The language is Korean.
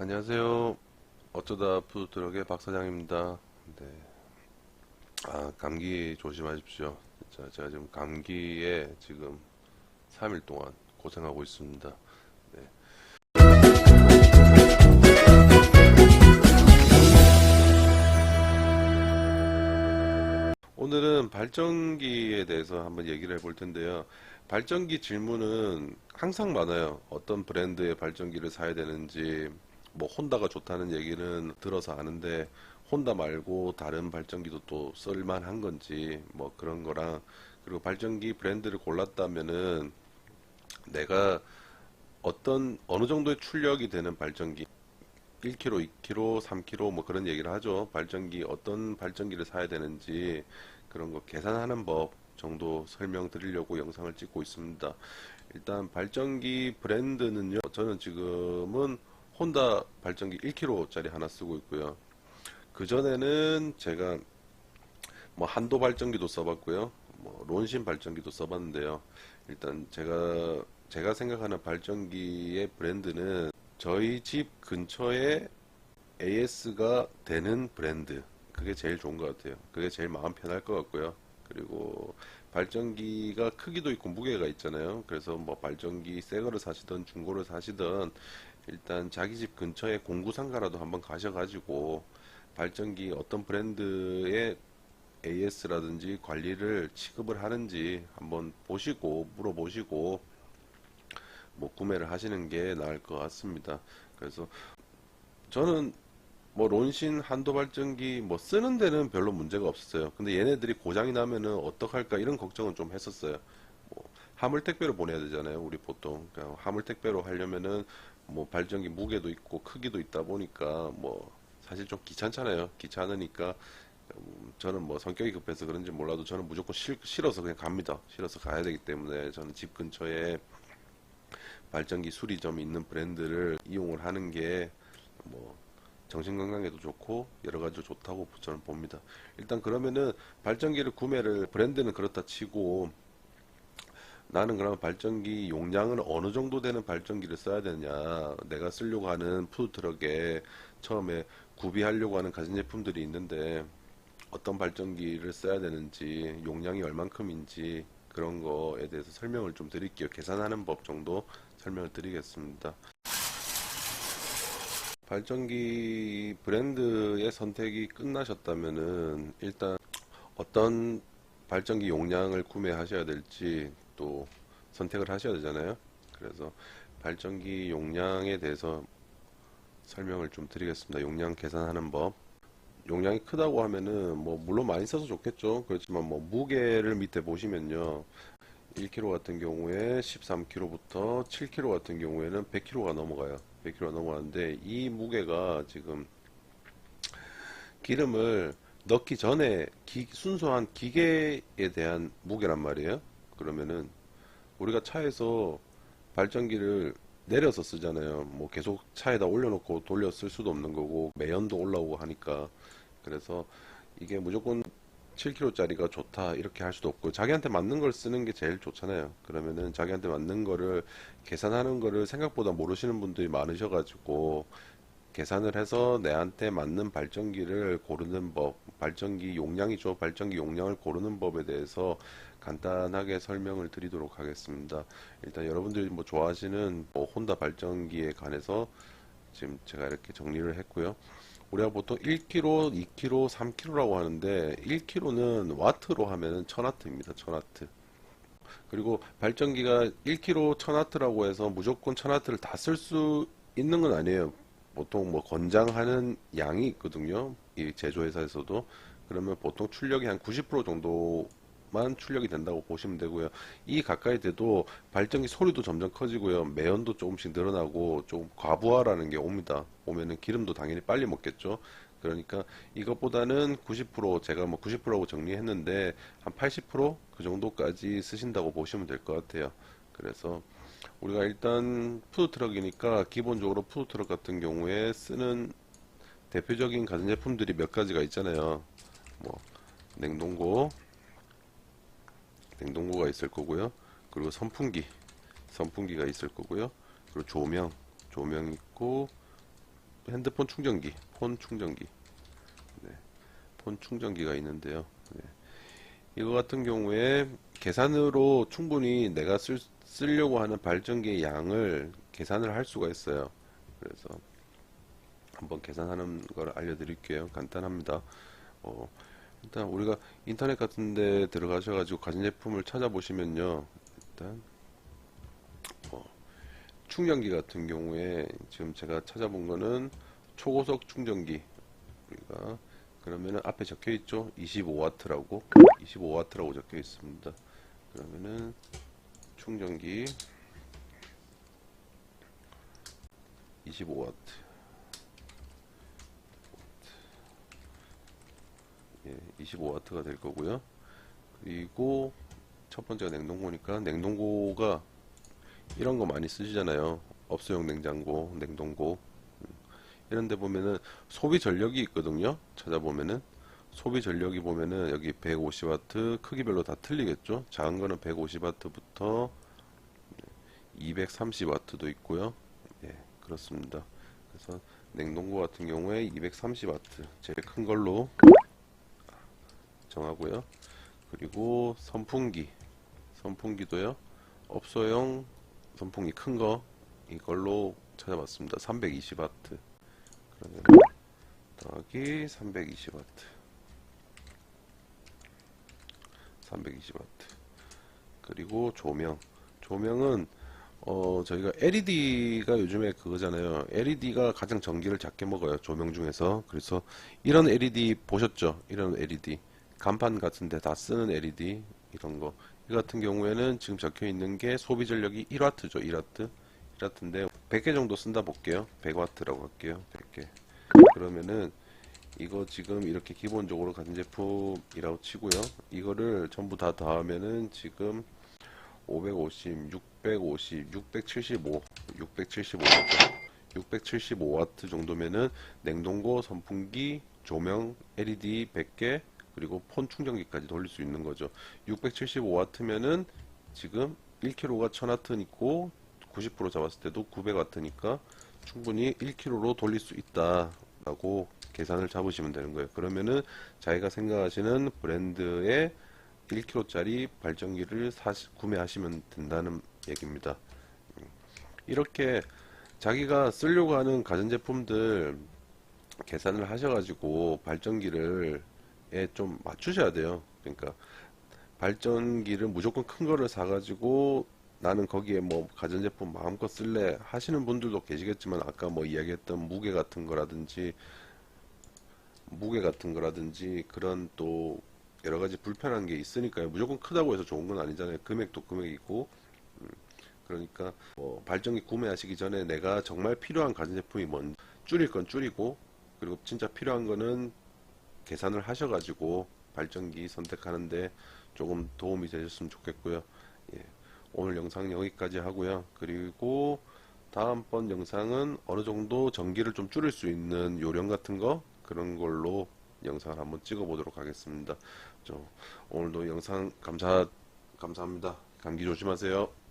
안녕하세요. 어쩌다 푸드트럭의 박 사장입니다. 네. 감기 조심하십시오. 진짜 제가 지금 감기에 지금 3일 동안 고생하고 있습니다. 네. 오늘은 발전기에 대해서 한번 얘기를 해볼 텐데요. 발전기 질문은 항상 많아요. 어떤 브랜드의 발전기를 사야 되는지, 뭐 혼다가 좋다는 얘기는 들어서 아는데 혼다 말고 다른 발전기도 또 쓸만한 건지 뭐 그런 거랑, 그리고 발전기 브랜드를 골랐다면은 내가 어느 정도의 출력이 되는 발전기, 1kg, 2kg, 3kg 뭐 그런 얘기를 하죠. 발전기 어떤 발전기를 사야 되는지 그런 거 계산하는 법 정도 설명드리려고 영상을 찍고 있습니다. 일단 발전기 브랜드는요. 저는 지금은 혼다 발전기 1kg짜리 하나 쓰고 있고요. 그전에는 제가 뭐 한도 발전기도 써봤고요. 뭐 론신 발전기도 써봤는데요. 일단 제가 생각하는 발전기의 브랜드는 저희 집 근처에 AS가 되는 브랜드, 그게 제일 좋은 것 같아요. 그게 제일 마음 편할 것 같고요. 그리고 발전기가 크기도 있고 무게가 있잖아요. 그래서 뭐 발전기 새 거를 사시든 중고를 사시든 일단 자기 집 근처에 공구상가라도 한번 가셔가지고 발전기 어떤 브랜드의 AS라든지 관리를 취급을 하는지 한번 보시고 물어보시고 뭐 구매를 하시는 게 나을 것 같습니다. 그래서 저는 뭐 론신 한도 발전기 뭐 쓰는 데는 별로 문제가 없었어요. 근데 얘네들이 고장이 나면은 어떡할까 이런 걱정은 좀 했었어요. 뭐 화물 택배로 보내야 되잖아요. 우리 보통 그냥 화물 택배로 하려면은 뭐 발전기 무게도 있고 크기도 있다 보니까 뭐 사실 좀 귀찮잖아요. 귀찮으니까 저는 뭐 성격이 급해서 그런지 몰라도 저는 무조건 싫어서 그냥 갑니다. 싫어서 가야 되기 때문에 저는 집 근처에 발전기 수리점이 있는 브랜드를 이용을 하는 게 뭐 정신건강에도 좋고 여러 가지로 좋다고 저는 봅니다. 일단 그러면은 발전기를 구매를 브랜드는 그렇다 치고 나는 그러면 발전기 용량은 어느 정도 되는 발전기를 써야 되냐, 내가 쓰려고 하는 푸드트럭에 처음에 구비하려고 하는 가전제품들이 있는데 어떤 발전기를 써야 되는지 용량이 얼만큼인지 그런 거에 대해서 설명을 좀 드릴게요. 계산하는 법 정도 설명을 드리겠습니다. 발전기 브랜드의 선택이 끝나셨다면은 일단 어떤 발전기 용량을 구매하셔야 될지 또 선택을 하셔야 되잖아요. 그래서 발전기 용량에 대해서 설명을 좀 드리겠습니다. 용량 계산하는 법. 용량이 크다고 하면은 뭐 물론 많이 써서 좋겠죠. 그렇지만 뭐 무게를 밑에 보시면요. 1kg 같은 경우에 13kg부터 7kg 같은 경우에는 100kg가 넘어가요. 100kg가 넘어가는데 이 무게가 지금 기름을 넣기 전에 순수한 기계에 대한 무게란 말이에요. 그러면은 우리가 차에서 발전기를 내려서 쓰잖아요. 뭐 계속 차에다 올려놓고 돌려 쓸 수도 없는 거고 매연도 올라오고 하니까. 그래서 이게 무조건 7kg짜리가 좋다 이렇게 할 수도 없고 자기한테 맞는 걸 쓰는 게 제일 좋잖아요. 그러면은 자기한테 맞는 거를 계산하는 거를 생각보다 모르시는 분들이 많으셔가지고 계산을 해서 내한테 맞는 발전기를 고르는 법, 발전기 용량이죠. 발전기 용량을 고르는 법에 대해서 간단하게 설명을 드리도록 하겠습니다. 일단 여러분들이 뭐 좋아하시는 뭐 혼다 발전기에 관해서 지금 제가 이렇게 정리를 했고요. 우리가 보통 1kg, 2kg, 3kg라고 하는데 1kg는 와트로 하면 1000와트입니다. 1000와트. 그리고 발전기가 1kg 1000와트라고 해서 무조건 1000와트를 다 쓸 수 있는 건 아니에요. 보통 뭐 권장하는 양이 있거든요. 이 제조회사에서도. 그러면 보통 출력이 한 90% 정도만 출력이 된다고 보시면 되고요. 이 가까이 돼도 발전기 소리도 점점 커지고요. 매연도 조금씩 늘어나고 좀 과부하라는 게 옵니다. 오면은 기름도 당연히 빨리 먹겠죠. 그러니까 이것보다는 90% 제가 뭐 90%라고 정리했는데 한 80%그 정도까지 쓰신다고 보시면 될 것 같아요. 그래서 우리가 일단 푸드트럭이니까 기본적으로 푸드트럭 같은 경우에 쓰는 대표적인 가전제품들이 몇 가지가 있잖아요. 뭐 냉동고가 있을 거고요. 그리고 선풍기가 있을 거고요. 그리고 조명 있고 핸드폰 충전기, 폰 충전기, 네, 폰 충전기가 있는데요. 네. 이거 같은 경우에 계산으로 충분히 내가 쓰려고 하는 발전기의 양을 계산을 할 수가 있어요. 그래서 한번 계산하는 걸 알려드릴게요. 간단합니다. 어, 일단 우리가 인터넷 같은 데 들어가셔가지고 가전제품을 찾아보시면요. 일단 충전기 같은 경우에 지금 제가 찾아본 거는 초고속 충전기, 우리가 그러면은 앞에 적혀 있죠. 25W라고 25W라고 적혀 있습니다. 그러면은 충전기 25W, 예, 25W가 될 거고요. 그리고 첫 번째가 냉동고니까, 냉동고가 이런 거 많이 쓰시잖아요. 업소용 냉장고, 냉동고, 이런 데 보면은 소비 전력이 있거든요. 찾아보면은 소비 전력이 보면은 여기 150W, 크기별로 다 틀리겠죠. 작은 거는 150W부터 230W도 있고요. 예, 그렇습니다. 그래서 냉동고 같은 경우에 230W 제일 큰 걸로 정하고요. 그리고 선풍기도요. 업소용 선풍기 큰 거 이걸로 찾아봤습니다. 320W. 그러면 더하기 320W. 320W. 그리고 조명은 저희가 LED가 요즘에 그거잖아요. LED가 가장 전기를 작게 먹어요. 조명 중에서. 그래서 이런 LED 보셨죠? 이런 LED. 간판 같은 데 다 쓰는 LED. 이런 거. 이 같은 경우에는 지금 적혀 있는 게 소비 전력이 1W죠. 1W. 1W인데 100개 정도 쓴다 볼게요. 100W라고 할게요. 100개. 그러면은 이거 지금 이렇게 기본적으로 가전제품이라고 치고요. 이거를 전부 다 더하면은 지금 550, 650, 675, 675W, 675W 정도면은 냉동고, 선풍기, 조명, LED 100개, 그리고 폰 충전기까지 돌릴 수 있는 거죠. 675W면은 지금 1kg가 1000W 있고 90% 잡았을 때도 900W니까 충분히 1kg로 돌릴 수 있다라고 계산을 잡으시면 되는 거예요. 그러면은 자기가 생각하시는 브랜드의 1kg짜리 발전기를 구매하시면 된다는 얘기입니다. 이렇게 자기가 쓰려고 하는 가전제품들 계산을 하셔가지고 발전기를 좀 맞추셔야 돼요. 그러니까 발전기를 무조건 큰 거를 사가지고 나는 거기에 뭐 가전제품 마음껏 쓸래 하시는 분들도 계시겠지만, 아까 뭐 이야기했던 무게 같은 거라든지 그런 또 여러 가지 불편한 게 있으니까요. 무조건 크다고 해서 좋은 건 아니잖아요. 금액도 금액이고. 그러니까 뭐 발전기 구매하시기 전에 내가 정말 필요한 가전제품이 뭔지 줄일 건 줄이고, 그리고 진짜 필요한 거는 계산을 하셔가지고 발전기 선택하는데 조금 도움이 되셨으면 좋겠고요. 예, 오늘 영상 여기까지 하고요. 그리고 다음번 영상은 어느 정도 전기를 좀 줄일 수 있는 요령 같은 거, 그런 걸로 영상을 한번 찍어 보도록 하겠습니다. 오늘도 영상 감사합니다. 감기 조심하세요.